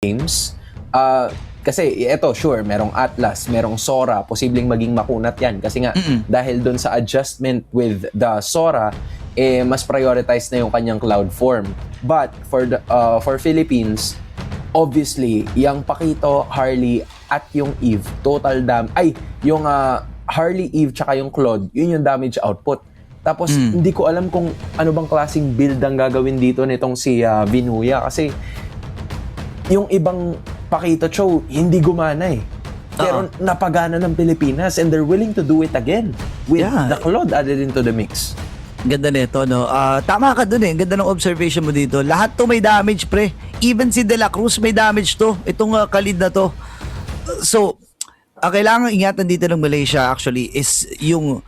games. Kasi ito, sure, merong Atlas, merong Sora, posibleng maging makunat yan. Kasi nga, dahil dun sa adjustment with the Sora, mas prioritize na yung kanyang cloud form. But for Philippines, obviously, yung Pakito, Harley, at yung Eve, yung Harley, Eve, tsaka yung Claude, yun yung damage output. Tapos, hindi ko alam kung ano bang klaseng build ang gagawin dito nitong si Vinuya. Kasi, yung ibang Pakito Cho, hindi gumana eh. Pero napagana ng Pilipinas and they're willing to do it again with the Claude added into the mix. Ganda nito, no? Tama ka dun eh. Ganda ng observation mo dito. Lahat to may damage, pre. Even si De La Cruz may damage to. Itong Khalid na to. So, kailangan ingatan dito ng Malaysia actually is yung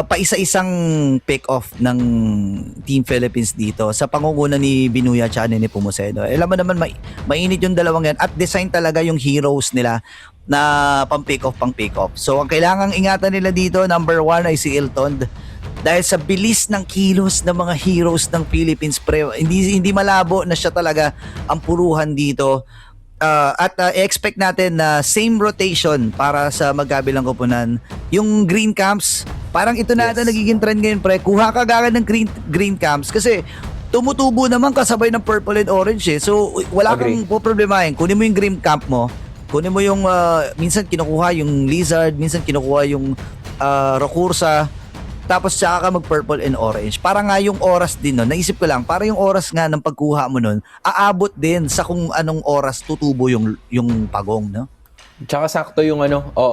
paisa-isang pick-off ng Team Philippines dito sa pangunguna ni Binuya at ni Pumoseno. Alam mo naman, mainit yung dalawang yan at design talaga yung heroes nila na pang-pick-off. So, ang kailangang ingatan nila dito, number 1 ay si Ilton. Dahil sa bilis ng kilos ng mga heroes ng Philippines, hindi malabo na siya talaga ang puruhan dito. Expect natin na same rotation para sa magkabilang koponan. Yung green camps, parang ito na ata nagiging trend ngayon, pre. Kuha ka agad ng green camps kasi tumutubo naman kasabay ng purple and orange eh. So wala kang poproblemahin. Kunin mo yung green camp mo. Kunin mo yung minsan kinukuha yung lizard, minsan kinukuha yung Rokursa. Tapos tsaka ka mag-purple and orange. Para nga yung oras din nun, naisip ko lang, para yung oras nga ng pagkuha mo nun, aabot din sa kung anong oras tutubo yung pagong, no? Tsaka sakto yung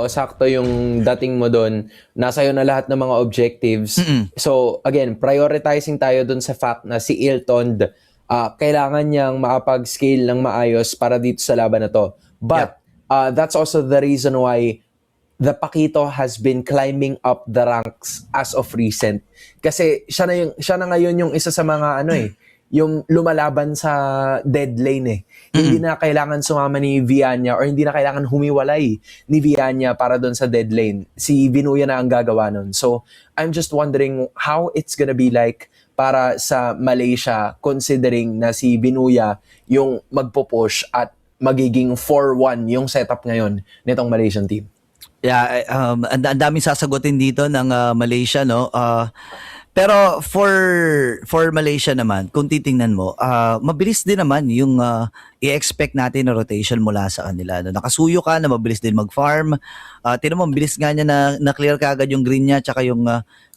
sakto yung dating mo doon. Nasa iyo na lahat ng mga objectives. So, again, prioritizing tayo doon sa fact na si Ilton, kailangan niyang makapag-scale ng maayos para dito sa laban na to. But, that's also the reason why the Pakito has been climbing up the ranks as of recent. Kasi siya na ngayon yung isa sa mga yung lumalaban sa dead lane eh. Hindi na kailangan sumama ni Vianya or hindi na kailangan humiwalay ni Vianya para doon sa dead lane. Si Vinuya na ang gagawa nun. So, I'm just wondering how it's gonna be like para sa Malaysia considering na si Vinuya yung magpo-push at magiging 4-1 yung setup ngayon nitong Malaysian team. Yeah, ang daming sasagutin dito ng Malaysia, no? Pero for Malaysia naman, kung titingnan mo, mabilis din naman yung i-expect natin na rotation mula sa kanila. No? Nakasuyo ka na mabilis din mag-farm. Tingnan mo, mabilis nga niya na clear ka agad yung green niya tsaka yung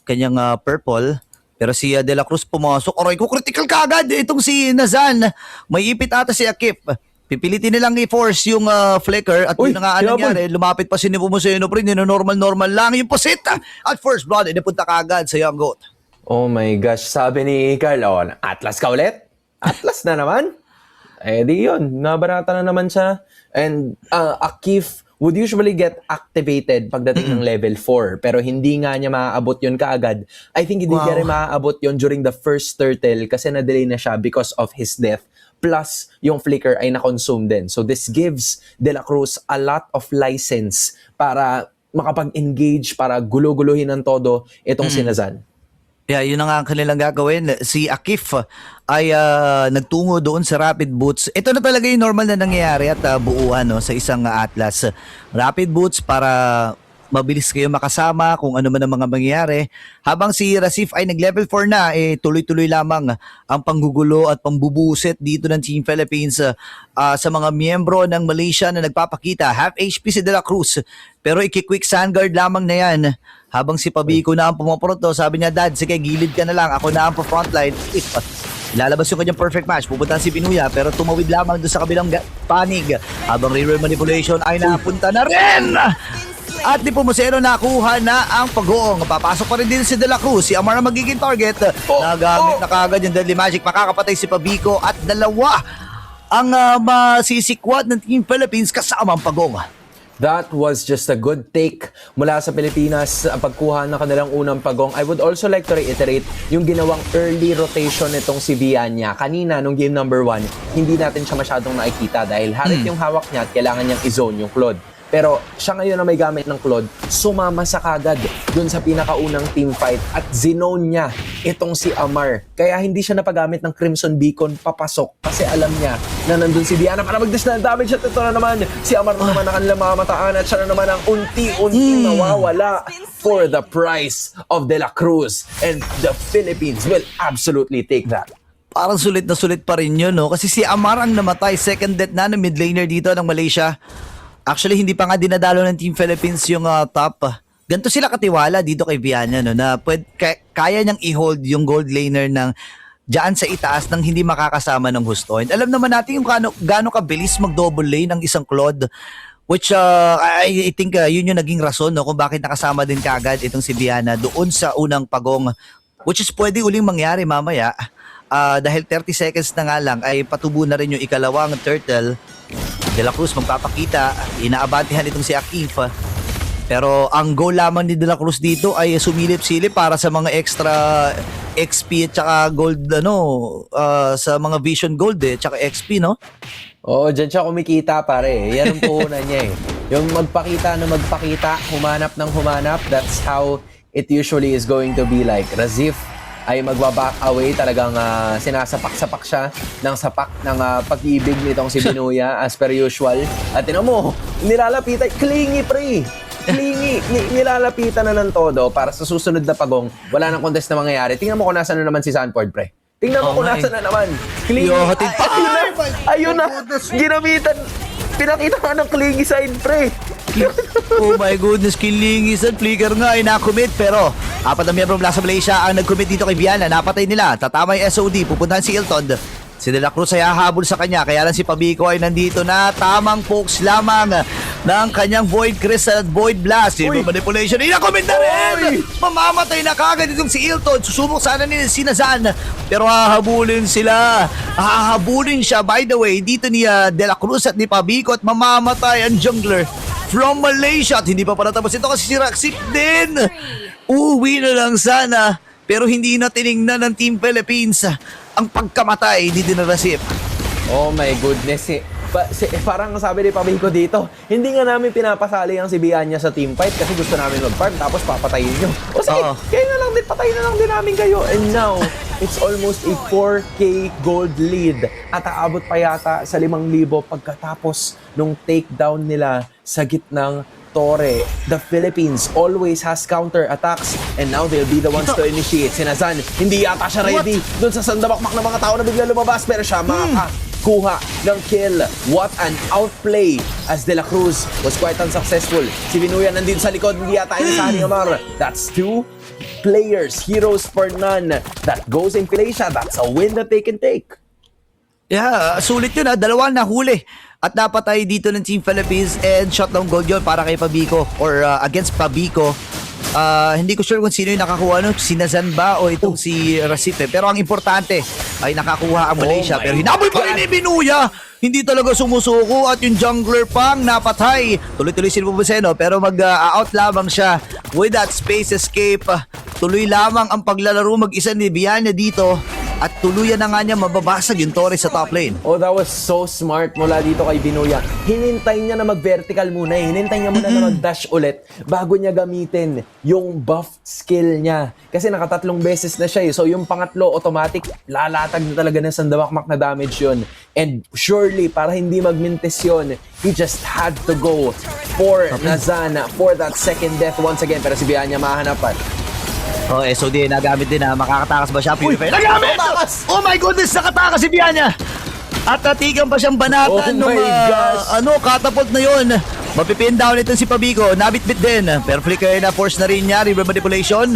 kanyang purple. Pero si De La Cruz pumasok. Aray ko, critical ka agad. Itong si Nazan, may ipit ata si Akip. Pipilitin nilang i-force yung flicker at yun na nga nangyari. Lumapit pa si Nepomuceno, pre, normal lang yung posit. At first blood, napunta ka agad sa Young Goat. Oh my gosh, sabi ni Carl, Atlas ka ulit? Atlas na naman? Di yun, nabarata na naman siya. And Akif would usually get activated pagdating ng level 4, pero hindi nga niya maaabot yun kaagad. I think hindi niya rin maaabot yun during the first turtle kasi na-delay na siya because of his death. Plus, yung flicker ay na-consume din. So this gives De La Cruz a lot of license para makapag-engage, para gulo-guluhin ng todo itong si Nazan. Yeah, yun na nga ang kanilang gagawin. Si Akif ay nagtungo doon sa Rapid Boots. Ito na talaga yung normal na nangyayari at buuan sa isang Atlas. Rapid Boots para mabilis kayo makasama kung ano man ang mga mangyayari. Habang si Rasif ay nag-level 4 na, tuloy-tuloy lamang ang panggugulo at pambubusit dito ng Team Philippines sa mga miyembro ng Malaysia na nagpapakita. Half HP si De La Cruz, pero iki-quick sandguard lamang na yan. Habang si Pabico na ang pumapronto, sabi niya, Dad, sige, gilid ka na lang. Ako na ang frontline. Ilalabas yung kanyang perfect match. Pupunta si Binuya, pero tumawid lamang doon sa kabilang panig. Habang rear manipulation ay napunta na rin. At ni Pumoseno nakuha na ang pag-uong. Papasok pa rin din si De La Cruz. Si Amara magiging target. Nagamit na kagad yung Deadly Magic. Makakapatay si Pabico at dalawa ang masisikwat ng Team Philippines kasama ang pag-uong. That was just a good take mula sa Pilipinas ang pagkuha ng kanilang unang pagong. I would also like to reiterate yung ginawang early rotation nitong si Vianya. Kanina, nung game number 1, hindi natin siya masyadong nakikita dahil harit yung hawak niya at kailangan niyang i-zone yung Claude. Pero siya ngayon na may gamit ng Claude, sumama sa kagad dun sa pinakaunang team fight at zinone niya itong si Amar. Kaya hindi siya napagamit ng Crimson Beacon papasok kasi alam niya na nandun si Diana para mag-dish na damage at ito na naman si Amar na naman ang kanilang mamataan at siya na naman ang unti-unti nawawala for the price of De La Cruz, and the Philippines will absolutely take that. Parang sulit na sulit pa rin yun, no? Kasi si Amar ang namatay, second death na ng mid laner dito ng Malaysia. Actually, hindi pa nga dinadalo ng Team Philippines yung top. Ganito sila katiwala dito kay Vianya, no? Na kaya niyang i-hold yung gold laner ng dyan sa itaas nang hindi makakasama ng husto. And alam naman natin yung gaano kabilis mag-double lane ng isang Claude. Which I think yun yung naging rason, no, kung bakit nakasama din kaagad itong si Viana doon sa unang pagong. Which is pwede uling mangyari mamaya. Dahil 30 seconds na nga lang ay patubo na rin yung ikalawang turtle. De La Cruz magpapakita, inaabantihan itong si Akif. Pero ang goal lamang ni De La Cruz dito ay sumilip-silip para sa mga extra XP at saka gold, sa mga vision gold tsaka XP, no? Oo, dyan siya kumikita pare. Yan ang puhunan niya eh. Yung magpakita na magpakita, humanap ng humanap, that's how it usually is going to be like. Razif ay magbaback away, talagang sinasapak-sapak siya ng sapak ng pag-ibig nitong si Binuya as per usual. At tinan mo, nilalapitan, clingy pre! Clingy, nilalapitan na ng todo para sa susunod na pagong, wala nang contest na mangyayari. Tingnan mo kung nasaan na naman si Sanford pre. Tingnan mo kung nasaan na naman. Clingy, ayun na, ginamitan, pinakita ka ng clingy side pre. Oh my goodness, killing isang flicker nga ay nakommit, pero apat na miyembro mula sa Malaysia ang nag-commit dito kay Viana. Napatay nila, tatama yung SOD, pupuntahan si Ilton. Si De La Cruz ay hahabol sa kanya, kaya lang si Pabico ay nandito na, tamang pokes lamang ng kanyang Void Crystal at Void Blast. Yung manipulation, inakommit na rin! Mamamatay na kagad itong si Ilton. Susubok sana ni Sinazan, pero hahabulin sila. Hahabulin siya, by the way, dito ni De La Cruz at ni Pabico, at mamamatay ang jungler from Malaysia. At hindi pa pala tapos ito kasi si Raksik din. Uwi na lang sana, pero hindi na tiningnan ng Team Philippines ang pagkamatay ni Dinarasip. Oh my goodness. Parang sabi ni Pabico dito, hindi nga namin pinapasali ang si Bianya sa team fight kasi gusto namin mag-farm tapos papatayin nyo. O sige, kayo na lang din, patayin na lang din namin kayo. And now, it's almost a 4K gold lead at aabot pa yata sa 5,000 pagkatapos nung takedown nila sa gitnang Torre. The Philippines always has counter attacks and now they'll be the ones to initiate. Sinazan, hindi yata siya ready dun sa sandabakmak ng mga tao na bigla lumabas, pero siya makakuha ng kill. What an outplay as De La Cruz was quite unsuccessful. Si Binuya nandito sa likod, hindi yata inasahan ni Amar. That's 2 players, heroes for none. That goes in Malaysia. That's a win that they can take. Yeah, sulit yun dalawa na huli at napatay dito ng Team Philippines, and shot down gold yun para kay Pabico or against Pabico. Hindi ko sure kung sino yung nakakuha, si Nazan ba o itong si Recife, pero ang importante ay nakakuha ang Malaysia, pero hinabol pa rin ni Binuya. Hindi talaga sumusuko at yung jungler pang napatay. Tuloy-tuloy si Bubuseno, pero mag-out lamang siya with that space escape. Tuloy lamang ang paglalaro mag-isa ni Vianya dito. At tuluyan na nga niya mababasag yung Torres sa top lane. Oh, that was so smart mula dito kay Binuya. Hinintay niya na mag-vertical muna eh. Hinintay niya muna na mag-dash ulit bago niya gamitin yung buff skill niya. Kasi nakatatlong beses na siya eh. So yung pangatlo, automatic, lalatag na talaga ng sandamakmak na damage yun. And surely, para hindi magmintes yun, he just had to go for Nazan, for that second death once again. Pero si Bianya mahanapan. Oh, SOD nagamit din makakatakas ba siya? Nagamit! Oh my goodness, nakatakas si Vianya! At natigan pa siyang banatan nung catapult na yun. Mapipin down ito si Pabico, nabitbit din. Pero flicker na force na rin niya, river manipulation.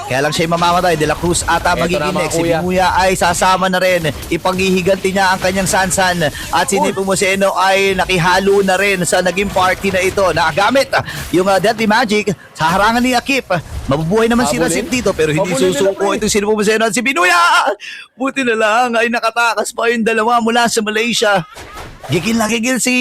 Kaya lang siya mamamatay. De La Cruz ata magiging next. Si Binuya ay sasama na rin. Ipaghihiganti niya ang kanyang sansan. At si Nepomuceno ay nakihalo na rin sa naging party na ito. Nakagamit yung Deadly Magic sa harangan ni Akip. Mabubuhay naman si Rasip dito, pero hindi susuko itong si Nepomuceno at si Binuya. Buti na lang ay nakatakas pa yung dalawa mula sa Malaysia. Gigil na gigil si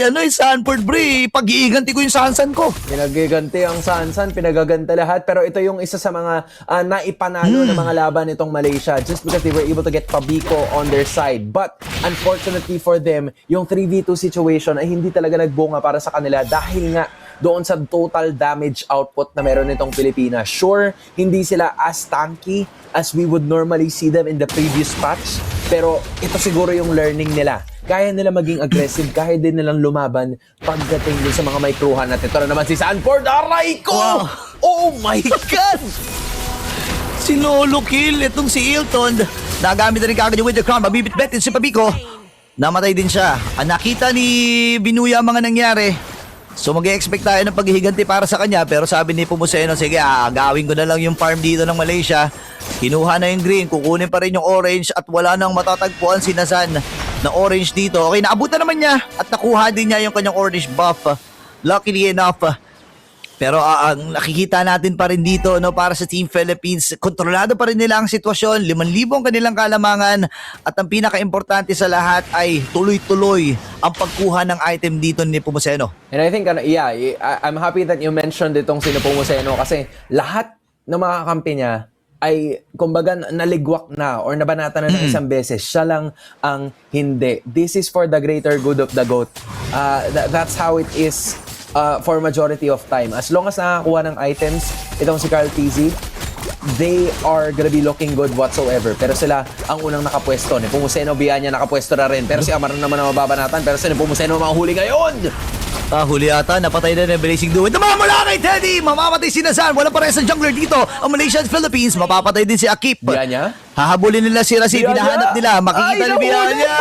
Sanford Brie. Pag-iiganti ko yung Sansan ko. Pinagiganti ang Sansan, pinagaganta lahat. Pero ito yung isa sa mga naipanalo ng mga laban nitong Malaysia just because they were able to get Pabico on their side. But unfortunately for them, yung 3v2 situation ay hindi talaga nagbunga para sa kanila dahil nga doon sa total damage output na meron nitong Pilipinas. Sure, hindi sila as tanky as we would normally see them in the previous patch. Pero ito siguro yung learning nila. Kaya nila maging aggressive, kaya din nilang lumaban pagdating din sa mga may kruhan. At ito na naman si Sanford. Aray ko! Wow. Oh my God! Sinolo kill itong si Hilton. Nagamit na rin kagad yung Wither Crown. Mabibit-bet din si Pabico. Namatay din siya. Ang nakita ni Binuya ang mga nangyari. So mag-expect tayo ng paghihiganti para sa kanya. Pero sabi ni Pumuseno, sige gawin ko na lang yung farm dito ng Malaysia. Kinuha na yung green, kukunin pa rin yung orange at wala nang matatagpuan si Nazan na orange dito. Okay, naabutan naman niya at nakuha din niya yung kanyang orange buff. Luckily enough. Pero ang nakikita natin pa rin dito para sa Team Philippines, kontrolado pa rin nila ang sitwasyon, 5,000 ang kanilang kalamangan at ang pinaka-importante sa lahat ay tuloy-tuloy ang pagkuha ng item dito ni Pumuseno. And I think, I'm happy that you mentioned itong si Pumuseno kasi lahat ng mga kampi niya ay kumbaga naligwak na or nabanata na ng isang beses. Siya lang ang hindi. This is for the greater good of the GOAT. That's how it is for majority of time. As long as nakakuha ng items, itong si Carl TZ, they are gonna be looking good whatsoever. Pero sila ang unang nakapwesto. Ni Pumuseno, Bianya nakapwesto na rin. Pero si Amar naman ang mababanatan. Pero si Pumuseno mahuli ngayon! Huli ata, napatay na ng Blazing Duet. Namamula kay Teddy! Mamamatay si Nazan. Walang pares ang jungler dito. Ang Malaysia at Philippines, mapapatay din si Akip. Bianya? Hahabulin nila si Rasif. Bianya! Hinahanap nila. Makikita Ay, ni Bianya.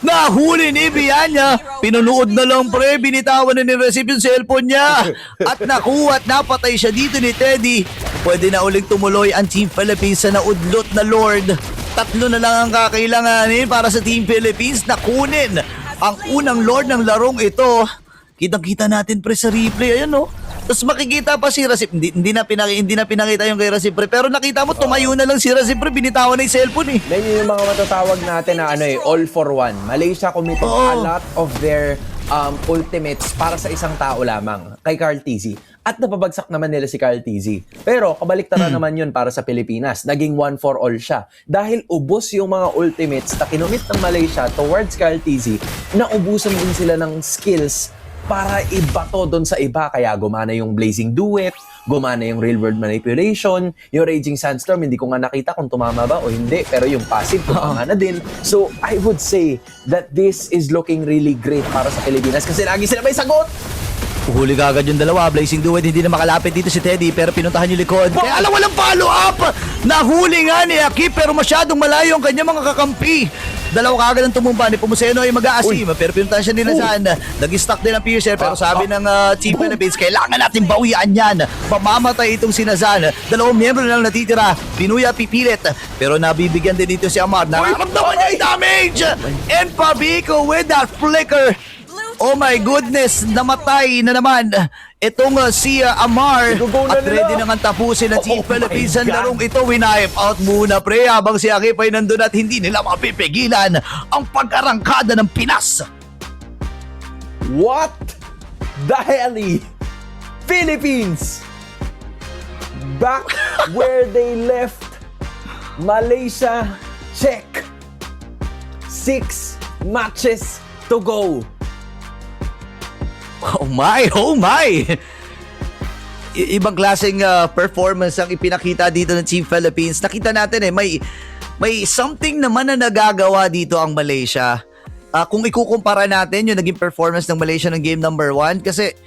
Nahuli ni Bianya. Pinunood na lang pre. Binitawan na ni Rasif yung cellphone niya. At nakuha at napatay siya dito ni Teddy. Pwede na uling tumuloy ang Team Philippines sa naudlot na Lord. 3 na lang ang kakailanganin para sa Team Philippines na kunin ang unang Lord ng larong ito. Kitang-kita natin pre sa replay, ayan Tapos makikita pa si Rasip, hindi na pinakita yung kay Rasip pre, pero nakita mo tumayo na lang si Rasip pre, binitawan na yung cellphone Then yung mga matatawag natin na all for one. Malaysia committed a lot of their ultimates para sa isang tao lamang, kay Carl TZ. At napabagsak naman nila si Carl TZ. Pero kabaliktaran naman yun para sa Pilipinas. Naging one for all siya. Dahil ubos yung mga ultimates na kinumit ng Malaysia towards Carl TZ, naubusan din sila ng skills para ibato doon sa iba. Kaya gumana yung Blazing Duet, gumana yung Real World Manipulation, yung Raging Sandstorm, hindi ko nga nakita kung tumama ba o hindi, pero yung passive tumama na din. So, I would say that this is looking really great para sa Pilipinas kasi lagi sila may sagot! Huli kagad yung dalawa. Blazing Duet, hindi na makalapit dito si Teddy pero pinuntahan yung likod. Kaya walang follow up! Nahuli nga ni Akip pero masyadong malayo ang kanyang mga kakampi. Dalawa kagad ang tumumba ni Pumuseno ay mag-aasim pero pinuntahan siya nila saan. Nag-stuck din ang Piercer pero sabi ng Team Philippines, kailangan natin bawian yan. Mamamatay itong si Nazan. 2 miyembro na lang natitira. Binuya pipilit pero nabibigyan din dito si Amar. Nararamdaman niya yung damage! And Pabico with that flicker. Oh my goodness, namatay na naman itong si Amar at ready nang tapusin ng Team Philippines ang larong ito. Winipe out muna pre habang si Akip ay nandun at hindi nila mapipigilan ang pag-arangkada ng Pinas. What the hell? Philippines back where they left Malaysia. Check. 6 matches to go. Oh my, oh my! Ibang klaseng performance ang ipinakita dito ng Team Philippines. Nakita natin may something naman na nagagawa dito ang Malaysia. Kung ikukumpara natin yung naging performance ng Malaysia ng game number 1 kasi